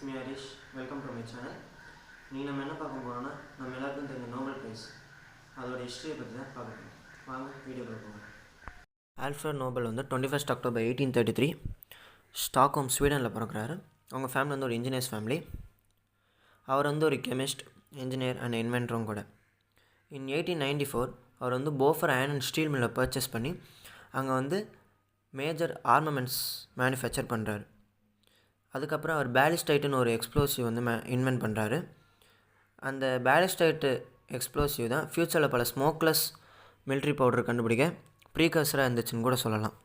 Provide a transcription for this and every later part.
me Harish. Welcome to my channel. நீங்கள் நம்ம என்ன பார்க்க போகிறோம்னா நம்ம எல்லாருக்கும் தெரிஞ்ச நோபல் ப்ரைஸ் அதோட ஹிஸ்ட்ரியை பற்றி தான் பார்க்க போகிறோம். வாங்க வீடியோக்குள்ள போகலாம். ஆல்ஃப்ரட் நோபல் வந்து 21 October 1833 ஸ்டாக்ஹோம் ஸ்வீடனில் பிறக்கிறாரு. அவங்க ஃபேமிலி வந்து ஒரு இன்ஜினியர்ஸ் ஃபேமிலி. அவர் வந்து ஒரு கெமிஸ்ட், இன்ஜினியர் அண்ட் இன்வென்டரும் கூட. இன் 1894 அவர் வந்து போஃபர் அயர்ன் அண்ட் ஸ்டீல் மில்லை பர்ச்சேஸ் பண்ணி அங்கே வந்து மேஜர் ஆர்மமெண்ட்ஸ் மேனுஃபேக்சர் பண்ணுறாரு. அதுக்கப்புறம் அவர் பேலிஸ்டைட்டுன்னு ஒரு எக்ஸ்ப்ளோசிவ் வந்து இன்வென்ட் பண்ணுறாரு. அந்த பேலிஸ்டைட்டு எக்ஸ்ப்ளோசிவ் தான் ஃப்யூச்சரில் பல ஸ்மோக்லெஸ் மிலிட்ரி பவுடர் கண்டுபிடிக்க ப்ரீகர்சராக இருந்துச்சுன்னு கூட சொல்லலாம்.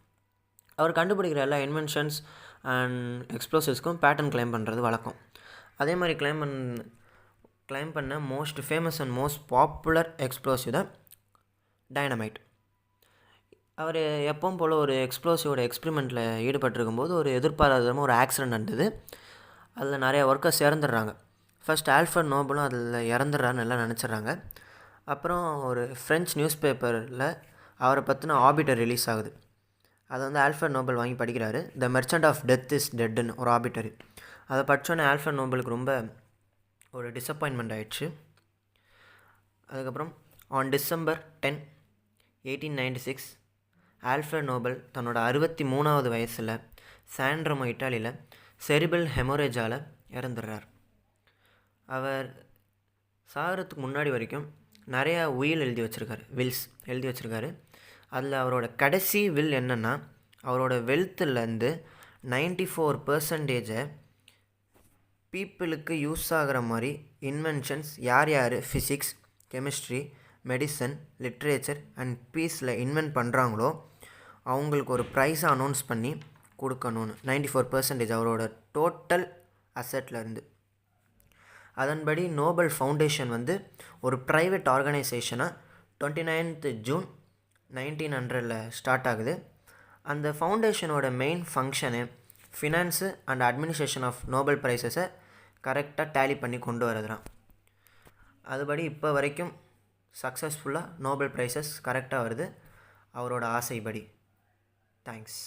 அவர் கண்டுபிடிக்கிற எல்லா இன்வென்ஷன்ஸ் அண்ட் எக்ஸ்ப்ளோசிவ்ஸ்க்கும் பேட்டன் கிளைம் பண்ணுறது வழக்கம். அதே மாதிரி கிளைம் பண்ண most famous and most popular explosive தான் டைனமைட். அவர் எப்பவும் போல் ஒரு எக்ஸ்ப்ளோசிவோட எக்ஸ்பிரிமெண்ட்டில் ஈடுபட்டிருக்கும்போது ஒரு எதிர்பாராதமாக ஒரு ஆக்சிடெண்ட் நடந்தது. அதில் நிறைய ஒர்க்கர்ஸ் இறந்துடுறாங்க. ஃபர்ஸ்ட் ஆல்ஃப்ரட் நோபலும் அதில் இறந்துடுறான்னு எல்லாம் நினச்சிட்றாங்க. அப்புறம் ஒரு ஃப்ரெஞ்ச் நியூஸ் பேப்பரில் அவரை பற்றின ஆபிட்டர் ரிலீஸ் ஆகுது. அதை வந்து ஆல்ஃப்ரட் நோபல் வாங்கி படிக்கிறாரு. The merchant of death is டெட்டுன்னு ஒரு ஆபிட்டரி. அதை படித்தோன்னே ஆல்ஃப்ரட் நோபலுக்கு ரொம்ப ஒரு டிசப்பாயின்மெண்ட் ஆயிடுச்சு. அதுக்கப்புறம் ஆன் December 10, 1896 ஆல்ஃப்ரட் நோபல் தன்னோட 63வது வயசில் சாண்ட்ரமோ இட்டாலியில் செரிபிள் ஹெமோரேஜால் இறந்துடுறார். அவர் சாகிறதுக்கு முன்னாடி வரைக்கும் நிறையா வில்ஸ் எழுதி வச்சுருக்காரு. அதில் அவரோட கடைசி வில் என்னென்னா, அவரோட வெல்த்துலேருந்து 94% பீப்புளுக்கு யூஸ் ஆகிற மாதிரி இன்வென்ஷன்ஸ் யார் physics, chemistry, medicine, literature and பீஸில் இன்வென்ட் பண்ணுறாங்களோ அவங்களுக்கு ஒரு ப்ரைஸை அனௌன்ஸ் பண்ணி கொடுக்கணும்னு 94% அவரோட டோட்டல் அசட்லேருந்து. அதன்படி நோபல் ஃபவுண்டேஷன் வந்து ஒரு ப்ரைவேட் ஆர்கனைசேஷனாக 29th June 1900 ஸ்டார்ட் ஆகுது. அந்த ஃபவுண்டேஷனோட main function finance and administration of Nobel ப்ரைஸஸை கரெக்டாக டேலி பண்ணி கொண்டு வரதுதான். அதுபடி இப்போ வரைக்கும் சக்ஸஸ்ஃபுல்லாக நோபல் ப்ரைஸஸ் கரெக்டாக வருது அவரோட ஆசைப்படி. தேங்க்ஸ்.